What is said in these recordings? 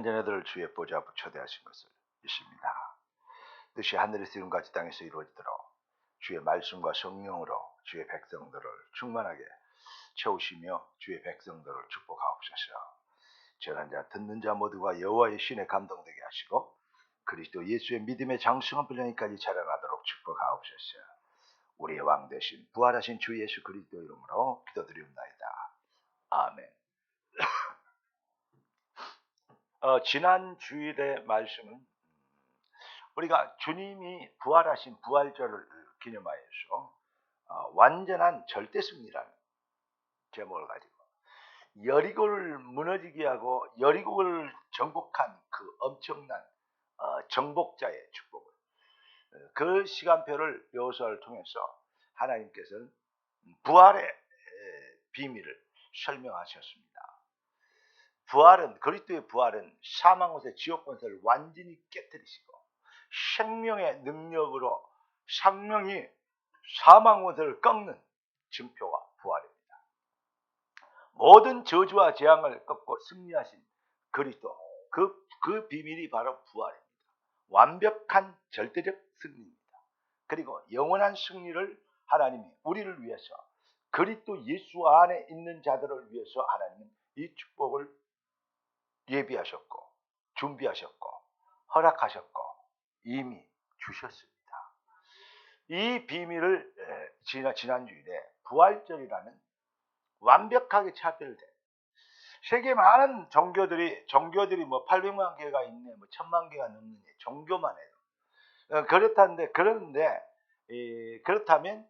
자녀들을 주의 보좌 앞으로 초대하신 것을 믿습니다. 뜻이 하늘에서 이룬같이 땅에서 이루어지도록 주의 말씀과 성령으로 주의 백성들을 충만하게 채우시며 주의 백성들을 축복하옵소서. 전한 자 듣는 자 모두가 여호와의 신에 감동되게 하시고 그리스도 예수의 믿음의 장성한 분량까지 자라나도록 축복하옵소서. 우리의 왕 대신 부활하신 주 예수 그리스도 이름으로 기도드리옵나이다. 아멘. 지난 주일의 말씀은 우리가 주님이 부활하신 부활절을 기념하여서 완전한 절대 승리라는 제목을 가지고 여리고를 무너지게 하고 여리고를 정복한 그 엄청난 정복자의 축복을 그 시간표를 묘사를 통해서 하나님께서는 부활의 비밀을 설명하셨습니다. 부활은 그리스도의 부활은 사망 옷의 지옥 권세를 완전히 깨뜨리시고 생명의 능력으로 생명이 사망 옷을 꺾는 증표와 부활입니다. 모든 저주와 재앙을 꺾고 승리하신 그리스도 그 비밀이 바로 부활입니다. 완벽한 절대적 승리입니다. 그리고 영원한 승리를 하나님이 우리를 위해서 그리스도 예수 안에 있는 자들을 위해서 하나님은 이 축복을 예비하셨고 준비하셨고 허락하셨고 이미 주셨습니다. 이 비밀을 지난주일에 부활절이라는 완벽하게 차별된 세계 많은 종교들이 뭐 800만 개가 있네, 뭐 1000만 개가 넘는 종교만 해도 그런데 그렇다면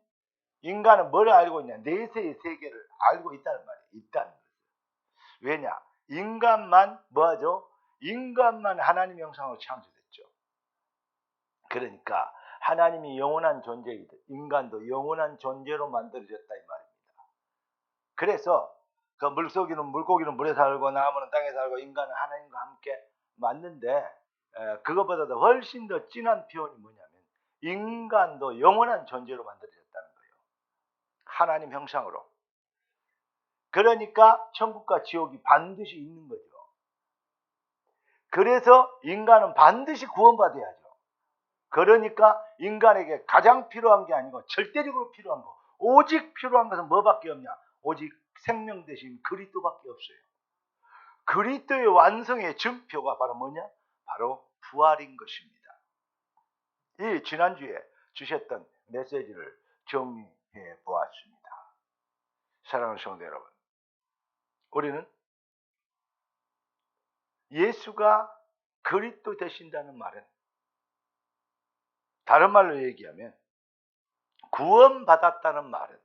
인간은 뭘 알고 있냐? 내세의 세계를 알고 있다는 말이에요. 있다는 거죠. 왜냐? 인간만 뭐하죠? 인간만 하나님 형상으로 창조됐죠. 그러니까 하나님이 영원한 존재이듯 인간도 영원한 존재로 만들어졌다 이 말입니다. 그래서 그 물고기는 물에 살고 나무는 땅에 살고 인간은 하나님과 함께 맞는데 그것보다도 훨씬 더 진한 표현이 뭐냐면 인간도 영원한 존재로 만들어졌다는 거예요. 하나님 형상으로. 그러니까 천국과 지옥이 반드시 있는 거죠. 그래서 인간은 반드시 구원받아야죠. 그러니까 인간에게 가장 필요한 게 아니고 절대적으로 필요한 거, 오직 필요한 것은 뭐밖에 없냐? 오직 생명 대신 그리스도밖에 없어요. 그리스도의 완성의 증표가 바로 뭐냐? 바로 부활인 것입니다. 이 지난주에 주셨던 메시지를 정리해 보았습니다. 사랑하는 성도 여러분, 우리는 예수가 그리스도 되신다는 말은 다른 말로 얘기하면 구원받았다는 말은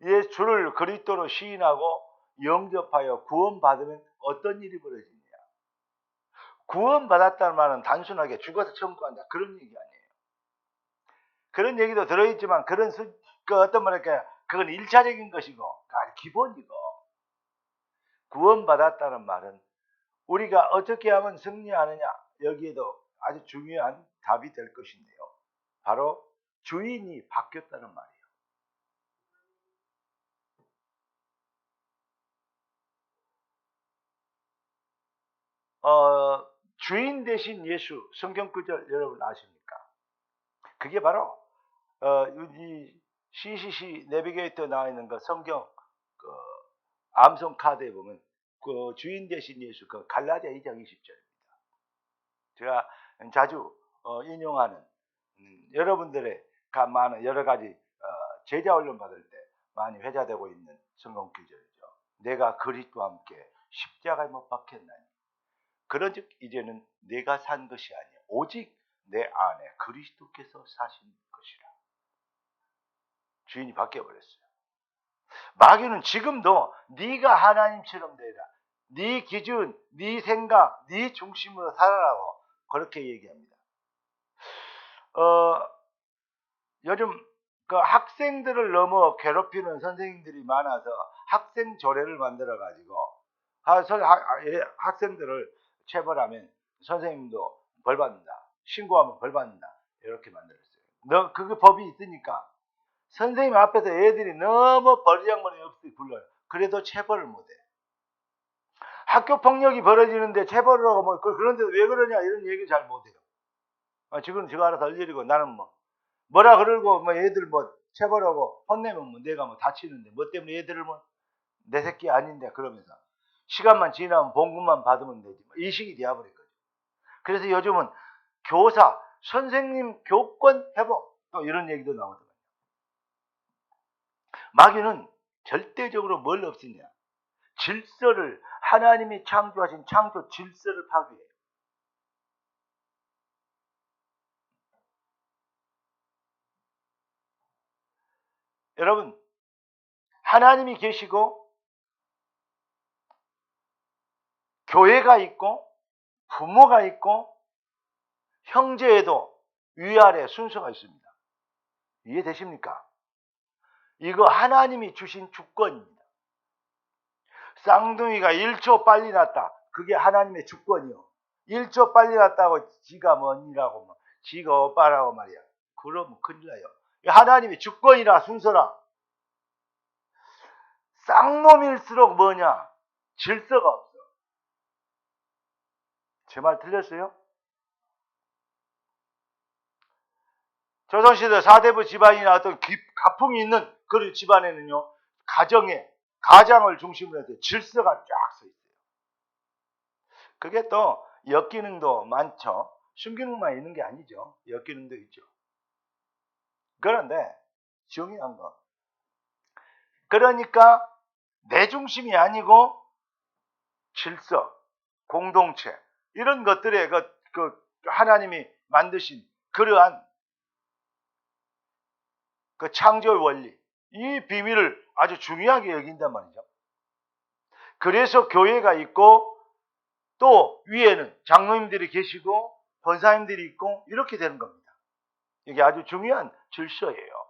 예수를 그리스도로 시인하고 영접하여 구원받으면 어떤 일이 벌어지냐? 구원받았다는 말은 단순하게 죽어서 천국 간다 그런 얘기 아니에요. 그런 얘기도 들어있지만 어떤 말일까? 그건 1차적인 것이고 아주 기본이고 구원받았다는 말은 우리가 어떻게 하면 승리하느냐 여기에도 아주 중요한 답이 될 것인데요. 바로 주인이 바뀌었다는 말이에요. 주인 대신 예수 성경 구절 여러분 아십니까? 그게 바로 이 CCC 내비게이터 나와 있는 그 성경 그 암송 카드에 보면 그 주인 대신 예수 그 갈라디아 2장 20절입니다. 제가 자주 인용하는 여러분들의 많은 여러 가지 제자 훈련 받을 때 많이 회자되고 있는 성경 구절이죠. 내가 그리스도와 함께 십자가에 못 박혔나니 그런즉 이제는 내가 산 것이 아니요 오직 내 안에 그리스도께서 사신 것이라. 주인이 바뀌어 버렸어요. 마귀는 지금도 네가 하나님처럼 되라. 네 기준, 네 생각, 네 중심으로 살아라고 그렇게 얘기합니다. 요즘 그 학생들을 너무 괴롭히는 선생님들이 많아서 학생 조례를 만들어 가지고 학생들을 체벌하면 선생님도 벌 받는다. 신고하면 벌 받는다. 이렇게 만들었어요. 그게 법이 있으니까 선생님 앞에서 애들이 너무 버리장머리 없이 굴러요. 그래도 체벌을 못해. 학교 폭력이 벌어지는데 체벌을 하고 뭐 그런데 왜 그러냐 이런 얘기 잘 못해요. 지금 지가 알아서 할 일이고 나는 뭐라 그러고 뭐 애들 뭐 체벌하고 혼내면 뭐 내가 뭐 다치는데 뭐 때문에 애들을 뭐 내 새끼 아닌데 그러면서 시간만 지나면 봉급만 받으면 되지 이 식이 되어버렸거든요. 그래서 요즘은 교사, 선생님 교권 회복 또 이런 얘기도 나오더라고요. 마귀는 절대적으로 뭘 없애냐? 질서를 하나님이 창조하신 창조 질서를 파괴해요. 여러분 하나님이 계시고 교회가 있고 부모가 있고 형제에도 위아래 순서가 있습니다. 이해되십니까? 이거 하나님이 주신 주권입니다. 쌍둥이가 1초 빨리 났다. 그게 하나님의 주권이요. 1초 빨리 났다고 지가 뭔이라고 지가 오빠라고 말이야. 그러면 큰일 나요. 하나님의 주권이라 순서라. 쌍놈일수록 뭐냐? 질서가 없어. 제 말 틀렸어요? 조선시대 사대부 집안이나 어떤 가풍이 있는 그런 집안에는요, 가장을 중심으로 해서 질서가 쫙 서 있어요. 그게 또 역기능도 많죠. 순기능만 있는 게 아니죠. 역기능도 있죠. 그런데 중요한 거. 그러니까 내 중심이 아니고 질서, 공동체 이런 것들에 그 하나님이 만드신 그러한 그 창조의 원리, 이 비밀을 아주 중요하게 여긴단 말이죠. 그래서 교회가 있고 또 위에는 장로님들이 계시고 권사님들이 있고 이렇게 되는 겁니다. 이게 아주 중요한 질서예요.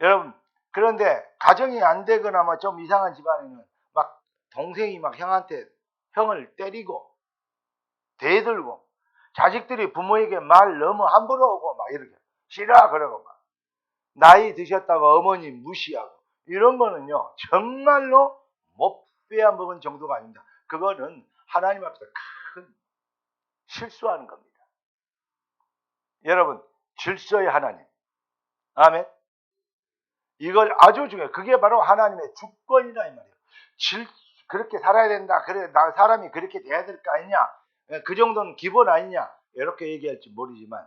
여러분 그런데 가정이 안 되거나 좀 이상한 집안에는 막 동생이 막 형을 때리고 대들고 자식들이 부모에게 말 너무 함부로 하고 막 이렇게 싫어 그러고 막 나이 드셨다고 어머니 무시하고 이런 거는요 정말로 못 빼앗먹은 정도가 아닙니다. 그거는 하나님 앞에서 큰 실수하는 겁니다. 여러분 질서의 하나님 아멘. 이걸 아주 중요해요. 그게 바로 하나님의 주권이다 이 말이에요. 그렇게 살아야 된다. 그래 사람이 그렇게 돼야 될 거 아니냐. 그 정도는 기본 아니냐. 이렇게 얘기할지 모르지만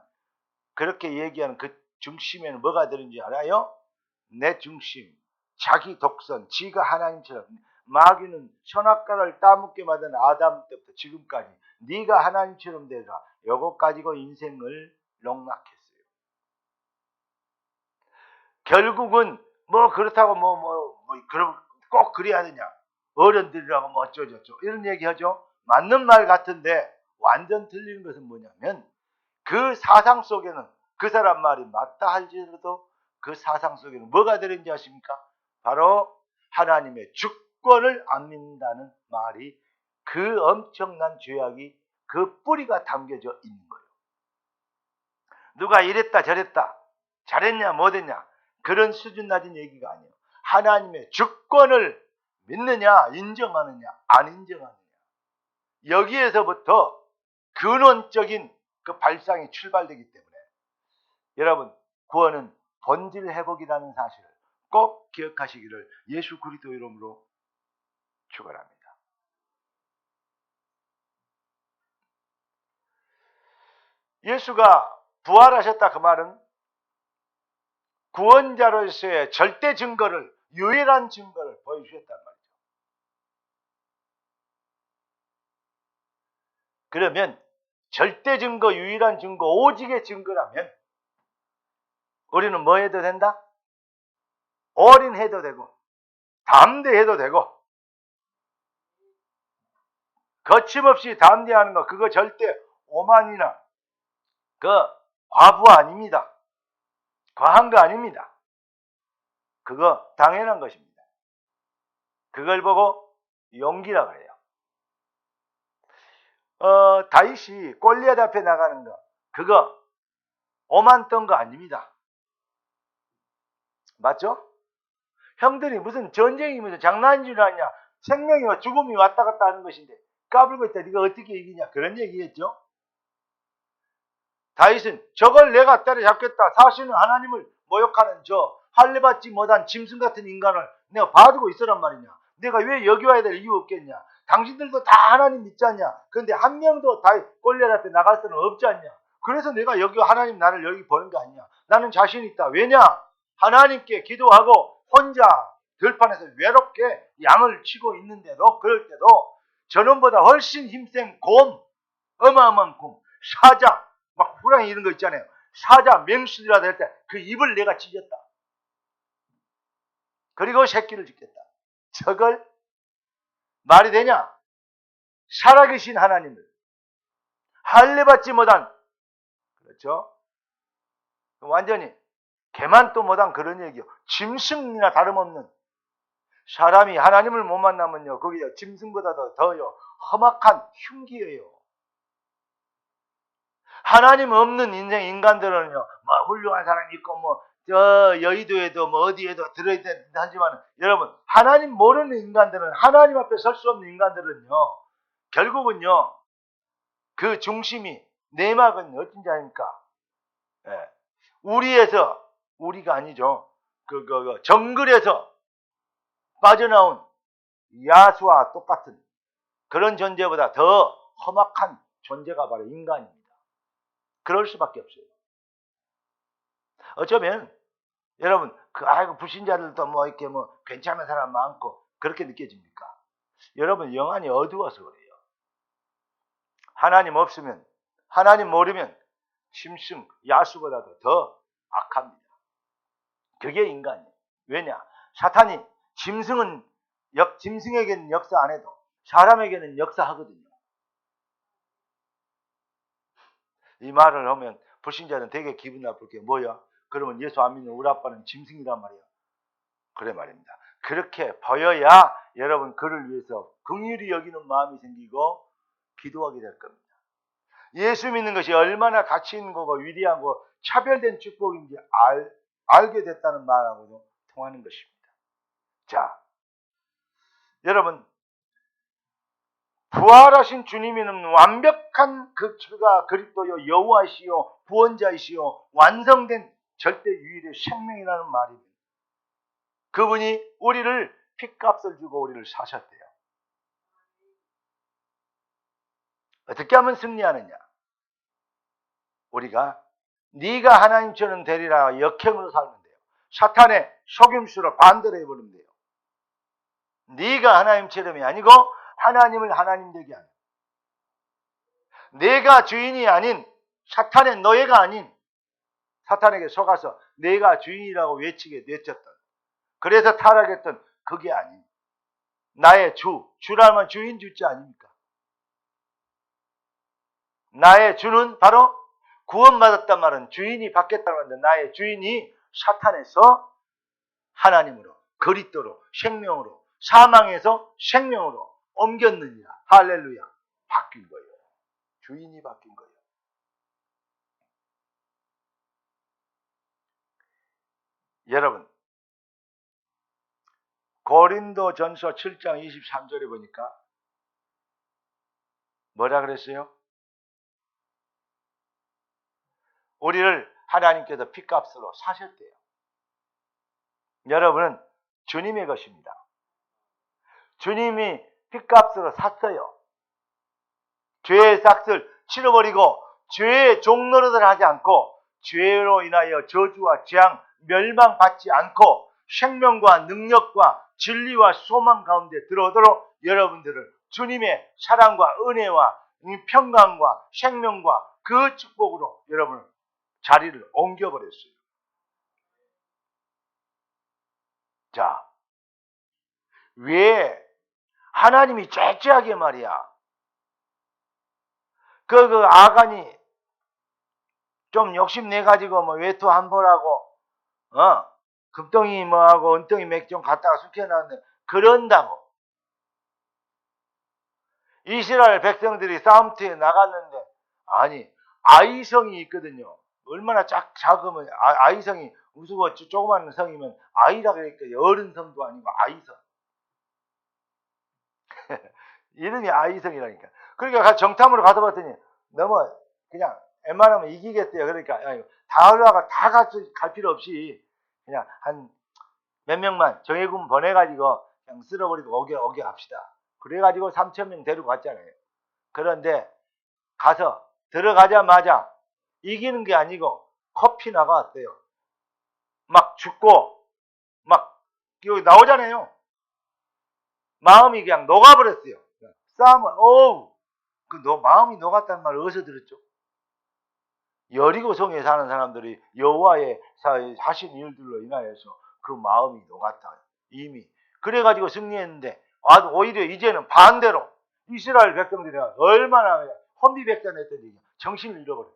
그렇게 얘기하는 그 중심에는 뭐가 들은지 알아요? 내 중심, 자기 독선, 지가 하나님처럼. 마귀는 선악과를 따먹게 만든 아담 때부터 지금까지 네가 하나님처럼 되라. 요거 가지고 인생을 농락했어요. 결국은 그렇다고 그럼 꼭 그래야 되냐? 어른들이라고 어쩌저쩌 이런 얘기하죠. 맞는 말 같은데 완전 틀린 것은 뭐냐면 그 사상 속에는 그 사람 말이 맞다 할지라도 그 사상 속에는 뭐가 들은지 아십니까? 바로 하나님의 주권을 안 믿는다는 말이 그 엄청난 죄악이 그 뿌리가 담겨져 있는 거예요. 누가 이랬다 저랬다 잘했냐 못했냐 그런 수준 낮은 얘기가 아니에요. 하나님의 주권을 믿느냐 인정하느냐 안 인정하느냐 여기에서부터 근원적인 그 발상이 출발되기 때문에 여러분 구원은 본질 회복이라는 사실을 꼭 기억하시기를 예수 그리스도 이름으로 축원합니다. 예수가 부활하셨다 그 말은 구원자로서의 절대 증거를 유일한 증거를 보여주셨단 말이죠. 그러면 절대 증거 유일한 증거 오직의 증거라면 우리는 뭐 해도 된다? 올인해도 되고 담대해도 되고 거침없이 담대하는 거 그거 절대 오만이나 그 과부 아닙니다. 과한 거 아닙니다. 그거 당연한 것입니다. 그걸 보고 용기라 그래요. 다윗이 골리앗 앞에 나가는 거 그거 오만 떤 거 아닙니다. 맞죠? 형들이 무슨 전쟁이 무슨 장난인 줄 아냐? 생명이와 죽음이 왔다 갔다 하는 것인데 까불고 있다. 네가 어떻게 이기냐. 그런 얘기겠죠. 다윗은 저걸 내가 때려잡겠다. 사실은 하나님을 모욕하는 저 할례받지 못한 짐승 같은 인간을 내가 봐두고 있으란 말이냐. 내가 왜 여기 와야 될 이유 없겠냐. 당신들도 다 하나님 믿지 않냐. 그런데 한 명도 다윗 골리앗 앞에 나갈 수는 없지 않냐. 그래서 내가 여기 하나님 나를 여기 보는 거 아니냐. 나는 자신 있다. 왜냐? 하나님께 기도하고 혼자 들판에서 외롭게 양을 치고 있는데도 그럴 때도 저놈보다 훨씬 힘센 곰, 어마어마한 곰, 사자, 막 호랑이 이런 거 있잖아요. 사자, 맹수들이라도 할 때 그 입을 내가 찢었다. 그리고 새끼를 죽겠다. 저걸 말이 되냐? 살아계신 하나님을 할례받지 못한, 그렇죠? 완전히 개만도 못한 그런 얘기요. 짐승이나 다름없는 사람이 하나님을 못 만나면요, 거기요 짐승보다도 더요 험악한 흉기예요. 하나님 없는 인간들은요, 뭐 훌륭한 사람이 있고 저 여의도에도 어디에도 들어있든 하지만 여러분, 하나님 모르는 인간들은, 하나님 앞에 설 수 없는 인간들은요, 결국은요 그 중심이 내막은 어딘지 아닙니까? 예. 우리가 아니죠. 정글에서 빠져나온 야수와 똑같은 그런 존재보다 더 험악한 존재가 바로 인간입니다. 그럴 수밖에 없어요. 어쩌면 여러분 불신자들도 이렇게 괜찮은 사람 많고 그렇게 느껴집니까? 여러분 영안이 어두워서 그래요. 하나님 없으면, 하나님 모르면 짐승, 야수보다도 더 악합니다. 그게 인간이에요. 왜냐? 사탄이 짐승에게는 역사 안 해도 사람에게는 역사하거든요. 이 말을 하면 불신자는 되게 기분 나쁠 게 뭐야? 그러면 예수 안 믿는 우리 아빠는 짐승이란 말이야. 그래 말입니다. 그렇게 보여야 여러분 그를 위해서 긍휼히 여기는 마음이 생기고 기도하게 될 겁니다. 예수 믿는 것이 얼마나 가치 있는 거고 위대한 거 차별된 축복인지 알게 됐다는 말하고도 통하는 것입니다. 자, 여러분 부활하신 주님이는 완벽한 그가 그리스도요 여호와이시요 구원자이시요 완성된 절대 유일의 생명이라는 말입니다. 그분이 우리를 핏값을 주고 우리를 사셨대요. 어떻게 하면 승리하느냐? 우리가 네가 하나님처럼 되리라 역행으로 살면 돼요. 사탄의 속임수로 반대로 해버리면 돼요. 네가 하나님처럼이 아니고 하나님을 하나님 되게 하는, 내가 주인이 아닌 사탄의 노예가 아닌, 사탄에게 속아서 내가 주인이라고 외쳤던, 그래서 타락했던 그게 아닌 나의 주라면 주인 주자 아닙니까? 나의 주는 바로 구원받았단 말은 주인이 바뀌었다는 건데, 나의 주인이 사탄에서 하나님으로, 그리스도로, 생명으로, 사망에서 생명으로 옮겼느니라. 할렐루야. 바뀐 거예요. 주인이 바뀐 거예요. 여러분, 고린도전서 7장 23절에 보니까 뭐라 그랬어요? 우리를 하나님께서 핏값으로 사셨대요. 여러분은 주님의 것입니다. 주님이 핏값으로 샀어요. 죄의 삭을 치러버리고 죄의 종노릇을 하지 않고 죄로 인하여 저주와 재앙, 멸망받지 않고 생명과 능력과 진리와 소망 가운데 들어오도록 여러분들을 주님의 사랑과 은혜와 평강과 생명과 그 축복으로 여러분을 자리를 옮겨버렸어요. 자, 왜 하나님이 째째하게 말이야, 그 아간이 좀 욕심내가지고 외투 한 벌하고 금덩이 하고 은덩이 맥 좀 갖다가 숙여놨는데, 그런다고 이스라엘 백성들이 싸움터에 나갔는데, 아니 아이성이 있거든요. 얼마나 작으면 아이성이 우스고 조그만 성이면 아이라 그러니까 어른 성도 아니고 아이성. 이름이 아이성이라니까. 그러니까 정탐으로 가서 봤더니 너무 그냥 웬만하면 이기겠대요. 그러니까 다 올라가 다 같이 갈 필요 없이 그냥 한 몇 명만 정예군 보내가지고 그냥 쓸어버리고 오게 합시다. 그래가지고 3,000명 데리고 갔잖아요. 그런데 가서 들어가자마자 이기는 게 아니고 커피 나가왔대요. 막 죽고 막 여기 나오잖아요. 마음이 그냥 녹아버렸어요. 싸움을 마음이 녹았다는 말을 어디서 들었죠? 여리고성에 사는 사람들이 여호와의 하신 일들로 인하여서 그 마음이 녹았다. 이미 그래가지고 승리했는데 오히려 이제는 반대로 이스라엘 백성들이 얼마나 혼비백산했더니 정신을 잃어버렸어요.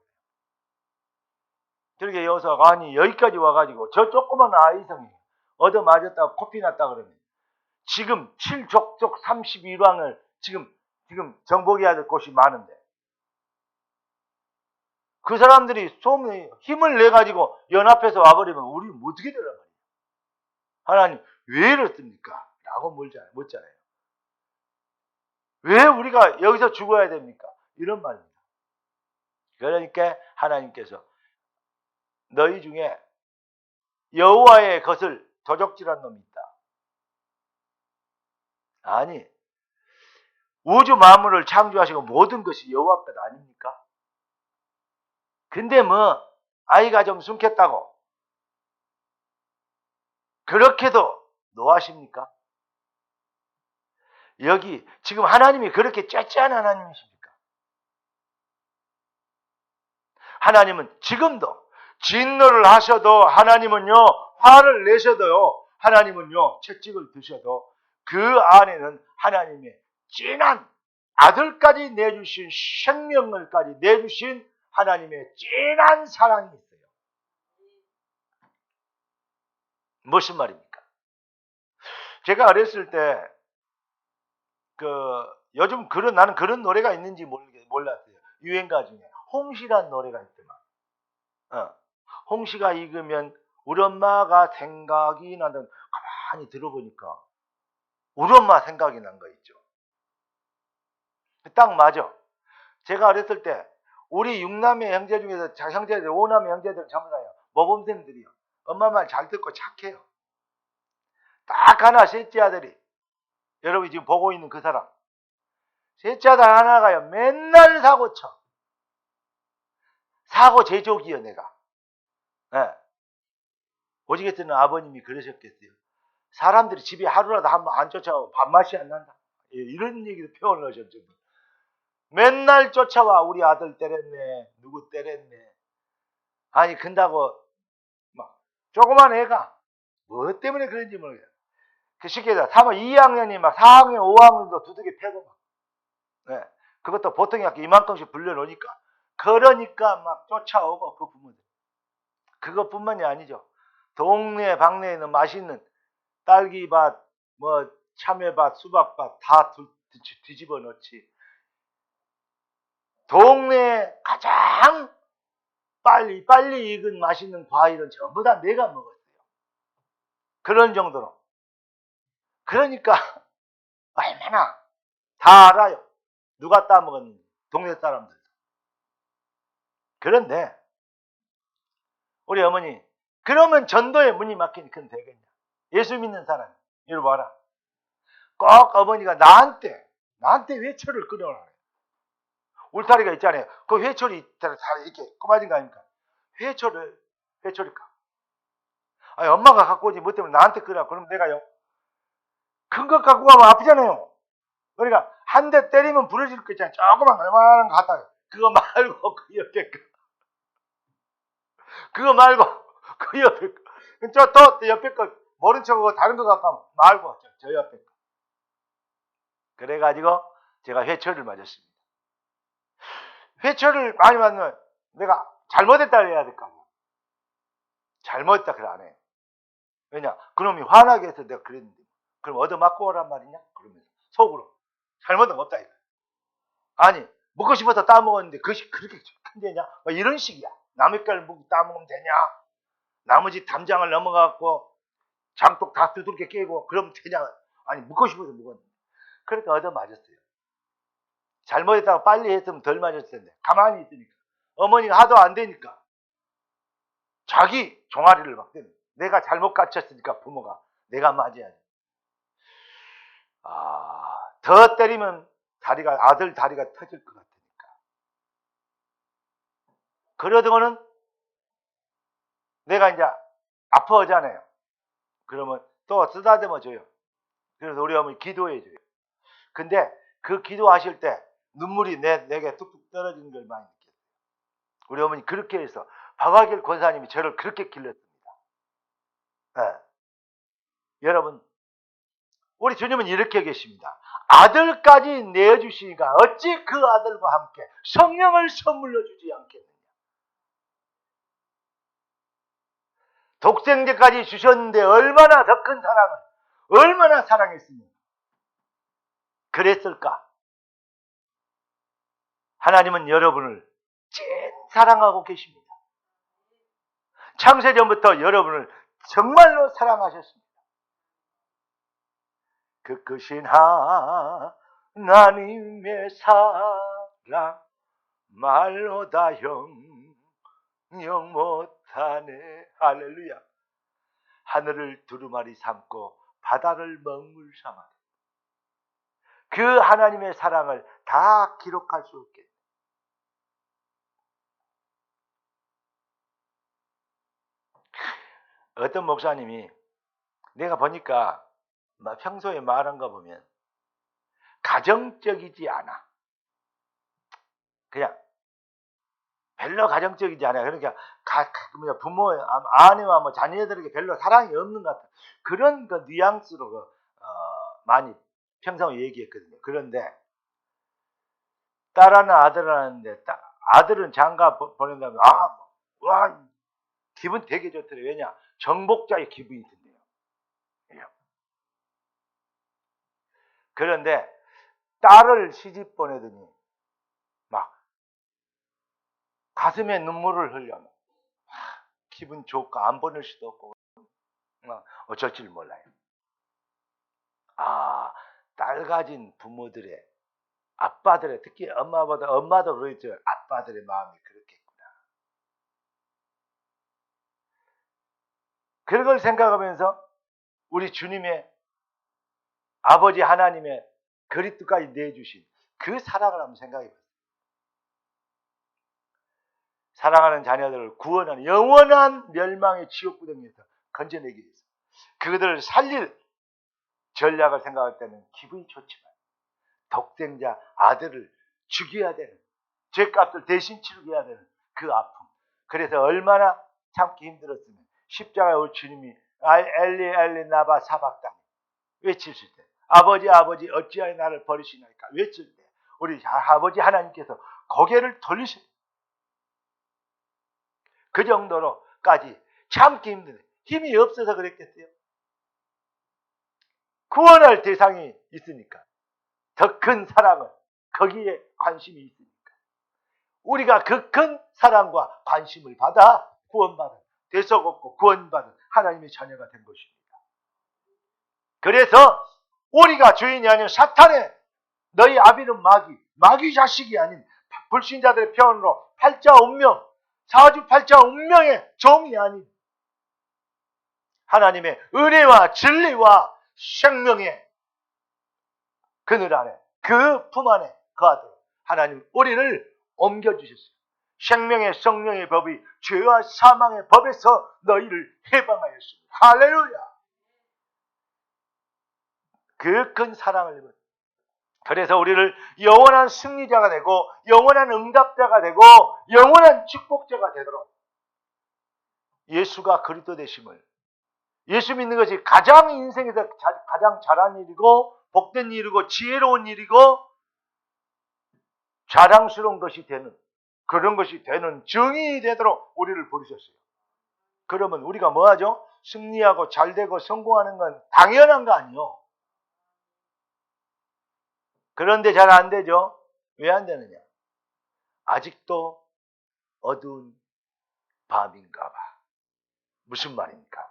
그러게 여호수아가 아니 여기까지 와가지고 저 조그만 아이성이 얻어맞았다고 코피 났다 그러면 지금 7족족 31왕을 지금 정복해야 될 곳이 많은데 그 사람들이 힘을 내가지고 연합해서 와버리면 우리는 어떻게 되란 말이에요. 하나님 왜 이렇습니까? 라고 묻잖아요. 왜 우리가 여기서 죽어야 됩니까? 이런 말입니다. 그러니까 하나님께서 너희 중에 여호와의 것을 도적질한 놈이 있다. 아니 우주 만물을 창조하시고 모든 것이 여호와 것 아닙니까? 근데 뭐 아이가 좀 숨겠다고 그렇게도 노하십니까? 여기 지금 하나님이 그렇게 째째한 하나님이십니까? 하나님은 지금도 진노를 하셔도 하나님은요 화를 내셔도요 하나님은요 채찍을 드셔도 그 안에는 하나님의 진한 아들까지 내주신 생명을까지 내주신 하나님의 진한 사랑이 있어요. 무슨 말입니까? 제가 어렸을 때 요즘 나는 그런 노래가 있는지 몰랐어요. 유행가 중에 홍시란 노래가 있더만. 홍시가 익으면 우리 엄마가 생각이 나는 가만히 들어보니까 우리 엄마 생각이 난 거 있죠. 딱 맞아. 제가 어렸을 때 우리 6남매 형제 중에서 형제들 5남매 형제들 전부 다요. 모범생들이요. 엄마 말 잘 듣고 착해요. 딱 하나 셋째 아들이 여러분이 지금 보고 있는 그 사람 셋째 아들 하나가요 맨날 사고 쳐. 사고 제조기요 내가. 네. 오지게쓰는 아버님이 그러셨겠어요. 사람들이 집에 하루라도 한번 안 쫓아오고 밥맛이 안 난다. 이런 얘기도 표현을 하셨죠. 맨날 쫓아와. 우리 아들 때렸네. 누구 때렸네. 아니 근다고 막 조그만 애가 뭐 때문에 그런지 모르겠어요. 그 쉽게 얘기해서 2학년이 막 4학년 5학년도 두둑이 패고 막. 네. 그것도 보통이 아까 이만큼씩 불려놓으니까 그러니까 막 쫓아오고 그 부모들. 그것뿐만이 아니죠. 동네 방네에는 맛있는 딸기밭, 뭐 참외밭, 수박밭 다 뒤집어 놓지. 동네에 가장 빨리 익은 맛있는 과일은 전부 다 내가 먹었어요. 그런 정도로. 그러니까 얼마나 다 알아요. 누가 따먹었는지. 동네 사람들. 그런데 우리 어머니 그러면 전도의 문이 막히니 그건 되겠냐. 예수 믿는 사람 이리 봐라. 꼭 어머니가 나한테 회초를 끊어라. 울타리가 있잖아요. 그 회초리 다 이렇게 꼬마진 거 아닙니까? 회초리까. 아니, 엄마가 갖고 오지 못하면 나한테 끄라. 그럼 내가요. 큰 것 갖고 가면 아프잖아요. 그러니까 한 대 때리면 부러질 거 있잖아요. 조그만 얼마나 갖다가. 그거 말고 그 옆에 거. 그거 말고 그 옆에 거. 또 옆에 거 모른 척하고 다른 거 갖고 가면 말고 저 옆에 거. 그래가지고 제가 회초리를 맞았습니다. 회초를 많이 맞으면 내가 잘못했다 그래야 될 거 아니야. 잘못했다 그래 안 해. 왜냐? 그놈이 화나게 해서 내가 그랬는데. 그럼 얻어맞고 오란 말이냐? 그러면서 속으로. 잘못은 없다 이거. 아니 먹고 싶어서 따먹었는데 그것이 그렇게 큰데냐? 이런 식이야. 남의 걸 따먹으면 되냐? 나머지 담장을 넘어가고 장독 다 두들겨 깨고 그러면 되냐? 아니 먹고 싶어서 먹었는데. 그러니까 얻어맞았어요. 잘못했다가 빨리 했으면 덜 맞았을 텐데 가만히 있으니까 어머니가 하도 안 되니까 자기 종아리를 막 때려. 내가 잘못 가르쳤으니까 부모가 내가 맞아야 돼. 더 때리면 아들 다리가 터질 것 같으니까. 그러더니 내가 이제 아파하잖아요. 그러면 또 쓰다듬어 줘요. 그래서 우리 어머니 기도해 줘요. 근데 그 기도하실 때 눈물이 내게 뚝뚝 떨어지는 걸 많이 느껴요. 우리 어머니 그렇게 해서 박완길 권사님이 저를 그렇게 길렀습니다. 네. 여러분, 우리 주님은 이렇게 계십니다. 아들까지 내어주시니까 어찌 그 아들과 함께 성령을 선물로 주지 않겠느냐. 독생자까지 주셨는데 얼마나 더 큰 사랑을, 얼마나 사랑했으면 그랬을까? 하나님은 여러분을 찐 사랑하고 계십니다. 창세전부터 여러분을 정말로 사랑하셨습니다. 그 크신 하나님의 사랑 말로 다 형용 못하네. 할렐루야. 하늘을 두루마리 삼고 바다를 먹물 삼아 그 하나님의 사랑을 다 기록할 수 없게. 어떤 목사님이 내가 보니까 평소에 말한 거 보면 가정적이지 않아. 그냥 별로 가정적이지 않아요. 그러니까 부모, 아내와 뭐 자녀들에게 별로 사랑이 없는 것 같은 그런 그 뉘앙스로 많이 평소에 얘기했거든요. 그런데 딸 하나 아들 하나인데 아들은 장가 보낸다면 와 기분 되게 좋더래요. 왜냐? 정복자의 기분이 든대요. 그런데 딸을 시집 보내더니 막 가슴에 눈물을 흘려. 기분 좋고 안 보낼 수도 없고 어쩔 줄 몰라요. 딸 가진 부모들의 아빠들의 특히 엄마도 그러겠죠. 아빠들의 마음이 그렇겠구나. 그런 걸 생각하면서 우리 주님의 아버지 하나님의 그리스도까지 내주신 그 사랑을 한번 생각해 보세요. 사랑하는 자녀들을 구원하는 영원한 멸망의 지옥구덩이에서 건져내기 위해서 그들을 살릴 전략을 생각할 때는 기분이 좋지만 독생자 아들을 죽여야 되는 죄값을 대신 치르게 해야 되는 그 아픔. 그래서 얼마나 참기 힘들었으면 십자가에 올 주님이 엘리 엘리 나바 사박다니 외치실 때 아버지 어찌하여 나를 버리시나이까 외칠 때 우리 아버지 하나님께서 고개를 돌리실 그 정도로까지 참기 힘든 힘이 없어서 그랬겠어요. 구원할 대상이 있으니까 더 큰 사랑은 거기에 관심이 있으니까 우리가 그 큰 사랑과 관심을 받아 구원받은 되썩었고 구원받은 하나님의 자녀가 된 것입니다. 그래서 우리가 주인이 아닌 사탄의 너희 아비는 마귀 자식이 아닌 불신자들의 표현으로 팔자운명 사주팔자 운명의 종이 아닌 하나님의 은혜와 진리와 생명의 그늘 안에 그 품 안에 거하도록 하나님 우리를 옮겨주셨어요. 생명의 성령의 법이 죄와 사망의 법에서 너희를 해방하였습니다. 할렐루야. 그 큰 사랑을 입은 그래서 우리를 영원한 승리자가 되고 영원한 응답자가 되고 영원한 축복자가 되도록 예수가 그리스도 되심을 예수 믿는 것이 가장 인생에서 가장 잘한 일이고 복된 일이고 지혜로운 일이고 자랑스러운 것이 되는 그런 것이 되는 증인이 되도록 우리를 부르셨어요. 그러면 우리가 뭐하죠? 승리하고 잘되고 성공하는 건 당연한 거 아니에요. 그런데 잘 안 되죠. 왜 안 되느냐? 아직도 어두운 밤인가 봐. 무슨 말입니까?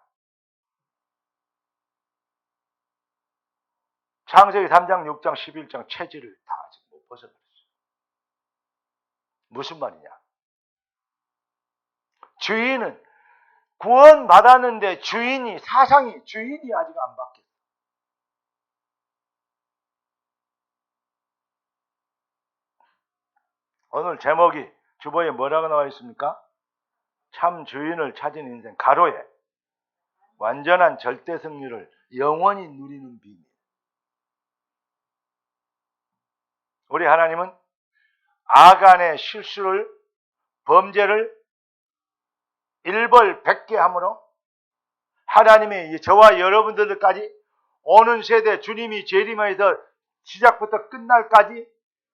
창세기 3장, 6장, 11장 체질을 다 아직 못 벗어버렸어요. 무슨 말이냐? 주인은 구원 받았는데 주인이 사상이 주인이 아직 안 바뀌었어요. 오늘 제목이 주보에 뭐라고 나와 있습니까? 참 주인을 찾은 인생 가로에 완전한 절대 승리를 영원히 누리는 비밀. 우리 하나님은 아간의 실수를 범죄를 일벌백계 함으로 하나님의 저와 여러분들까지 오는 세대 주님이 재림해서 시작부터 끝날까지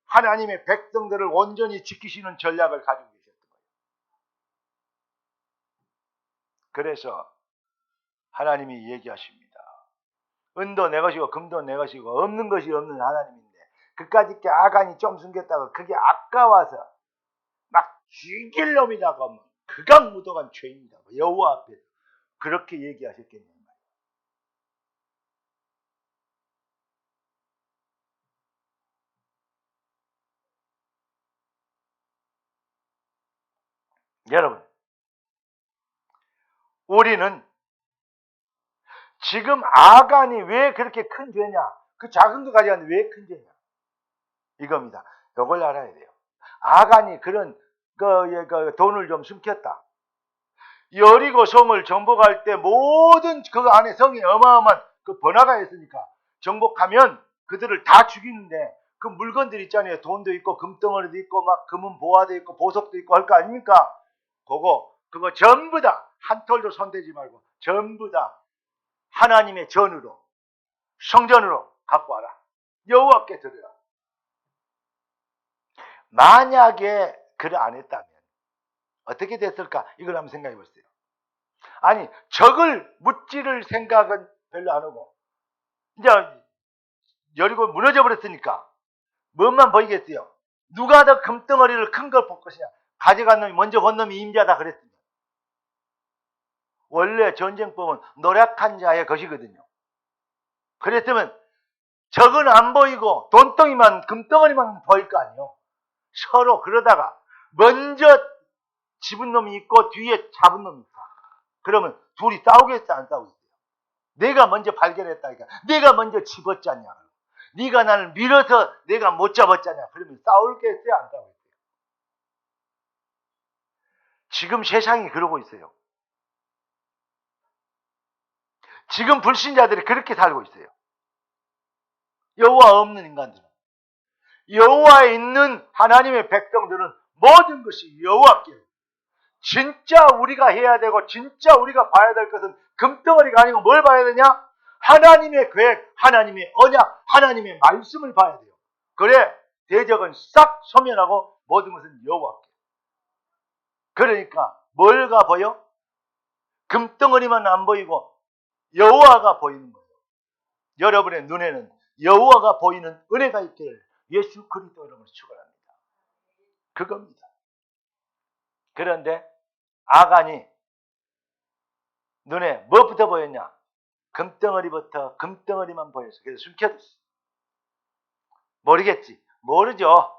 하나님의 백성들을 온전히 지키시는 전략을 가지고 계셨던 거예요. 그래서 하나님이 얘기하십니다. 은도 내 것이고 금도 내 것이고 없는 것이 없는 하나님인데 그까짓 게 아간이 좀 숨겼다고 그게 아까워서 막 죽일 놈이다가 극악무도한 죄입니다. 여호와 앞에 그렇게 얘기하셨겠냐 말이에요. 여러분, 우리는 지금 아간이 왜 그렇게 큰 죄냐? 그 작은 거 가져가는데 왜 큰 죄냐? 이겁니다. 이걸 알아야 돼요. 아간이 그런 돈을 좀 숨겼다. 여리고 성을 정복할 때 모든 그 안에 성이 어마어마한 그 번화가 있으니까 정복하면 그들을 다 죽이는데 그 물건들 있잖아요. 돈도 있고 금덩어리도 있고 막 금은 보화도 있고 보석도 있고 할 거 아닙니까? 그거 전부 다 한 톨도 손대지 말고 전부 다 하나님의 전으로 성전으로 갖고 와라. 여호와께 드려라. 만약에 그를 안 했다면 어떻게 됐을까? 이걸 한번 생각해 보세요. 아니, 적을 무찌를 생각은 별로 안 하고 이제 여리고 무너져 버렸으니까 뭐만 보이겠어요? 누가 더 금덩어리를 큰 걸 볼 것이냐? 가져간 놈이 먼저 본 놈이 임자다 그랬습니다. 원래 전쟁법은 노력한 자의 것이거든요. 그랬으면 적은 안 보이고 돈덩이만 금덩어리만 보일 거 아니에요. 서로 그러다가 먼저 집은 놈이 있고 뒤에 잡은 놈이 있다. 그러면 둘이 싸우겠어 안 싸우겠어요? 내가 먼저 발견했다니까. 내가 먼저 집었잖냐. 네가 나를 밀어서 내가 못 잡았잖냐. 그러면 싸울겠어요 안 싸우겠어요? 지금 세상이 그러고 있어요. 지금 불신자들이 그렇게 살고 있어요. 여호와 없는 인간들은. 여호와에 있는 하나님의 백성들은 모든 것이 여호와께요. 진짜 우리가 해야 되고 진짜 우리가 봐야 될 것은 금덩어리가 아니고 뭘 봐야 되냐? 하나님의 계획, 하나님의 언약, 하나님의 말씀을 봐야 돼요. 그래 대적은 싹 소멸하고 모든 것은 여호와께. 그러니까 뭘가 보여? 금덩어리만 안 보이고 여호와가 보이는 거예요. 여러분의 눈에는 여호와가 보이는 은혜가 있기를 예수 그리스도 이름으로 축원합니다. 그겁니다. 그런데 아간이 눈에 무엇부터 보였냐? 금덩어리부터 금덩어리만 보였어. 그래서 숨겨뒀어. 모르겠지. 모르죠.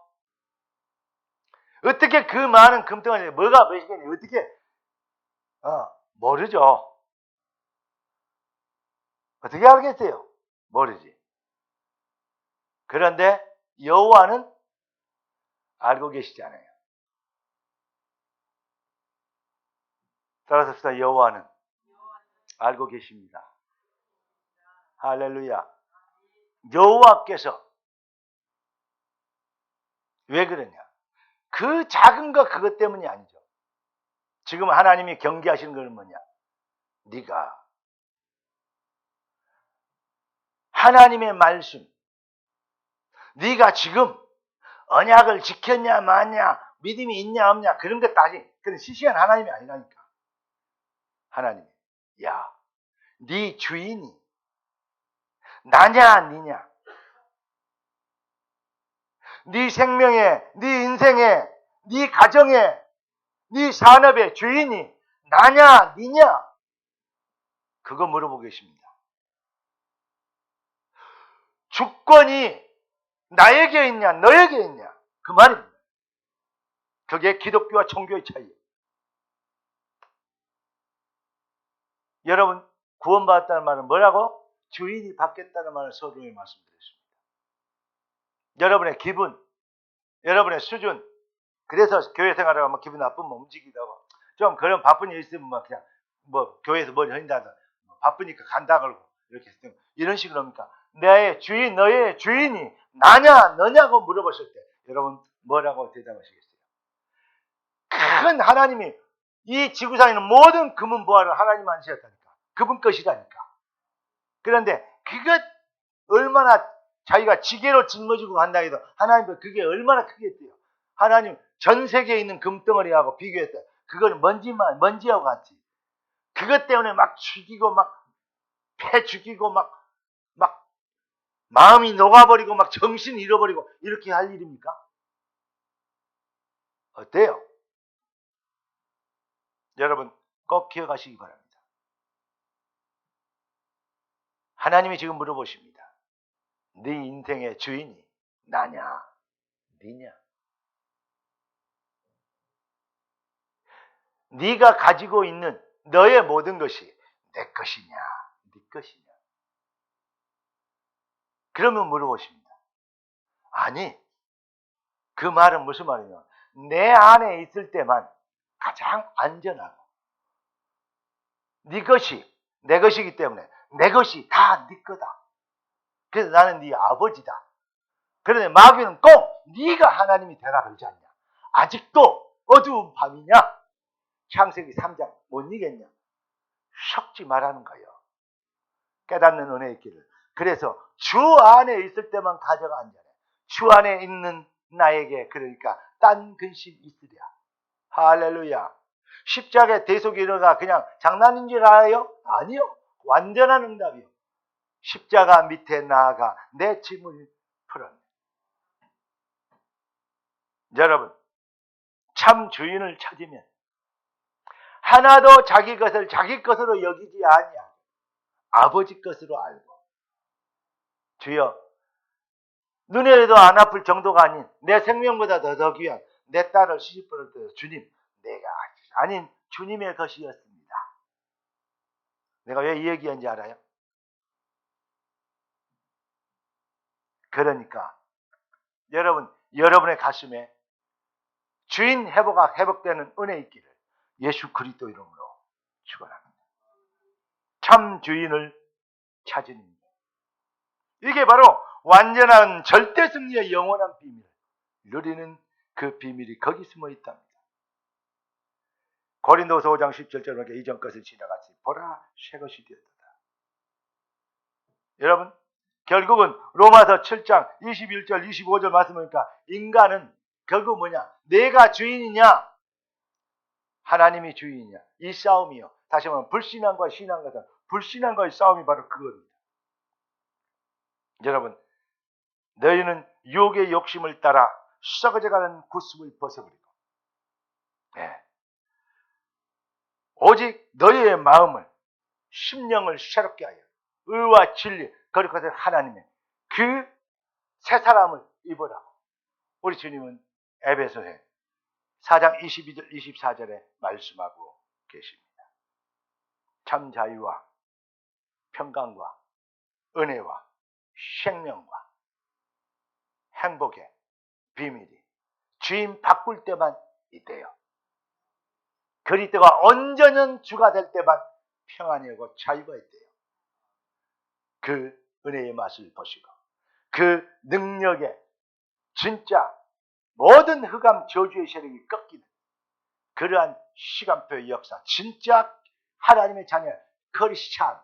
어떻게 그 많은 금덩어리 뭐가 보이겠냐? 어떻게 모르죠. 어떻게 알겠어요? 모르지. 그런데 여호와는 알고 계시잖아요. 따라서 봅시다. 여호와는 알고 계십니다. 할렐루야. 여호와께서 왜 그러냐? 그 작은 거 그것 때문이 아니죠. 지금 하나님이 경계하시는 건 뭐냐? 네가 하나님의 말씀, 네가 지금 언약을 지켰냐 마냐, 믿음이 있냐 없냐 그런 것 따지. 그런 시시한 하나님이 아니라니까. 하나님, 야, 네 주인이 나냐 니냐? 네 생명에, 네 인생에, 네 가정에, 네 산업의 주인이 나냐 니냐? 그거 물어보고 계십니다. 주권이 나에게 있냐 너에게 있냐 그 말입니다. 그게 기독교와 종교의 차이예요. 여러분 구원받았다는 말은 뭐라고? 주인이 바뀌었다는 말을 서두에 말씀드렸습니다. 여러분의 기분, 여러분의 수준, 그래서 교회 생활을 하면 기분 나쁘면 움직이기도 하고 좀 그런 바쁜 일 있으면 뭐 그냥 뭐 교회에서 뭘 한다든 바쁘니까 간다 그러고 이렇게 이런 식으로 합니까? 내 주인, 너의 주인이 나냐 너냐고 물어봤을 때 여러분 뭐라고 대답하시겠어요? 큰 하나님이 이 지구상에 있는 모든 금은 보화를 하나님 만드셨다니까. 그분 것이라니까. 그런데 그것 얼마나 자기가 지게로 짊어지고 간다 해도 하나님 그게 얼마나 크겠대요. 하나님 전 세계에 있는 금덩어리하고 비교했다. 그거는 먼지하고 같이. 그것 때문에 막 죽이고 막 패 죽이고 막 마음이 녹아버리고 막 정신 잃어버리고 이렇게 할 일입니까? 어때요? 여러분 꼭 기억하시기 바랍니다. 하나님이 지금 물어보십니다. 네 인생의 주인이 나냐 니냐? 네가 가지고 있는 너의 모든 것이 내 것이냐 네 것이냐? 그러면 물어보십니다. 아니 그 말은 무슨 말이냐? 내 안에 있을 때만 가장 안전하고 네 것이 내 것이기 때문에 내 것이 다 네 거다. 그래서 나는 네 아버지다. 그런데 마귀는 꼭 네가 하나님이 되라 그러지 않냐? 아직도 어두운 밤이냐? 창세기 3장 못 이겠냐? 섞지 말라는 거예요. 깨닫는 은혜의 길을. 그래서 주 안에 있을 때만 가져가 안전해. 주 안에 있는 나에게 그러니까 딴 근심 있으랴. 할렐루야. 십자가의 대속의 은혜가 그냥 장난인 줄 알아요? 아니요. 완전한 응답이요. 십자가 밑에 나아가 내 짐을 풀었네. 여러분 참 주인을 찾으면 하나도 자기 것을 자기 것으로 여기지 아니하고 아버지 것으로 알고 주여 눈에도 안 아플 정도가 아닌 내 생명보다 더 귀한 내 딸을 시집보낼 때 주님 내가 아닌 주님의 것이었습니다. 내가 왜 이 얘기한지 알아요? 그러니까 여러분 여러분의 가슴에 주인 회복되는 은혜 있기를 예수 그리스도 이름으로 축원합니다. 참 주인을 찾으니 이게 바로 완전한 절대 승리의 영원한 비밀 누리는 그 비밀이 거기 숨어 있답니다. 고린도서 5장 17절에 이전 것을 지나갔지 보라 새 것이 되었다. 여러분 결국은 로마서 7장 21절 25절 말씀하니까 인간은 결국 뭐냐? 내가 주인이냐? 하나님이 주인이냐? 이 싸움이요. 다시 말하면 불신앙과 신앙과 불신앙과의 싸움이 바로 그겁니다. 여러분 너희는 유혹의 욕심을 따라 썩어져가는 구습을 벗어버리고 오직 너희의 마음을 심령을 새롭게 하여 의와 진리 거룩하신 하나님의 그 새 사람을 입으라고 우리 주님은 에베소에 4장 22절 24절에 말씀하고 계십니다. 참 자유와 평강과 은혜와 생명과 행복의 비밀이 주인 바꿀 때만 있대요. 그리스도가 온전한 주가 될 때만 평안이 오고 자유가 있대요. 그 은혜의 맛을 보시고 그 능력에 진짜 모든 흑암 저주의 세력이 꺾이는 그러한 시간표의 역사 진짜 하나님의 자녀 크리스찬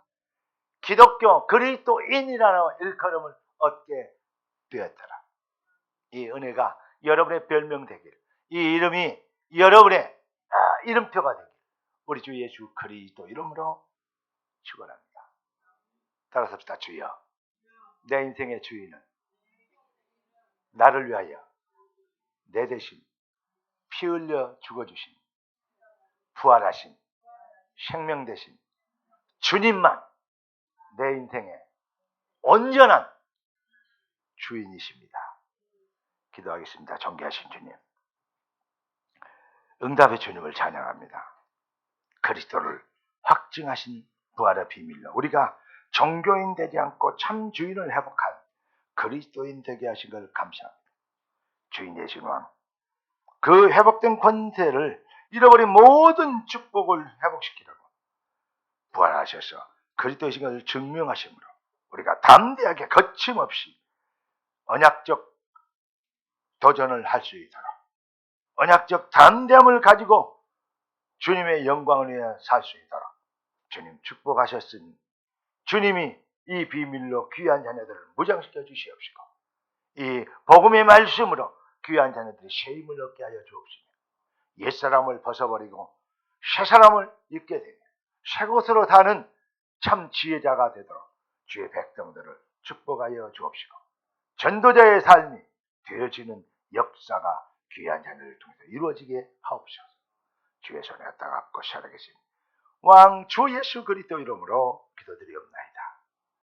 기독교 그리스도인이라는 일컬음을 얻게 되었더라. 이 은혜가 여러분의 별명 되길 이 이름이 여러분의 이름표가 되길 우리 주 예수 그리스도 이름으로 축원합니다. 따라서 합시다. 주여 내 인생의 주인은 나를 위하여 내 대신 피 흘려 죽어주신 부활하신 생명 대신 주님만 내 인생의 온전한 주인이십니다. 기도하겠습니다. 존귀하신 주님, 응답의 주님을 찬양합니다. 그리스도를 확증하신 부활의 비밀로 우리가 종교인 되지 않고 참 주인을 회복한 그리스도인 되게 하신 것을 감사합니다. 주인 되신 왕, 그 회복된 권세를 잃어버린 모든 축복을 회복시키려고 부활하셔서 그리스도이신 것을 증명하심으로 우리가 담대하게 거침없이 언약적 도전을 할 수 있도록 언약적 담대함을 가지고 주님의 영광을 위해 살 수 있도록 주님 축복하셨으니 주님이 이 비밀로 귀한 자녀들을 무장시켜 주시옵시고 이 복음의 말씀으로 귀한 자녀들이 새 힘을 얻게 하여 주옵시며 옛사람을 벗어버리고 새사람을 입게 되며 새 것으로 사는 참 지혜자가 되도록 주의 백성들을 축복하여 주옵시고 전도자의 삶이 되어지는 역사가 귀한 자녀를 통해서 이루어지게 하옵소서. 주의 손에 따갑고 살아계신 왕 주 예수 그리스도 이름으로 기도드리옵나이다.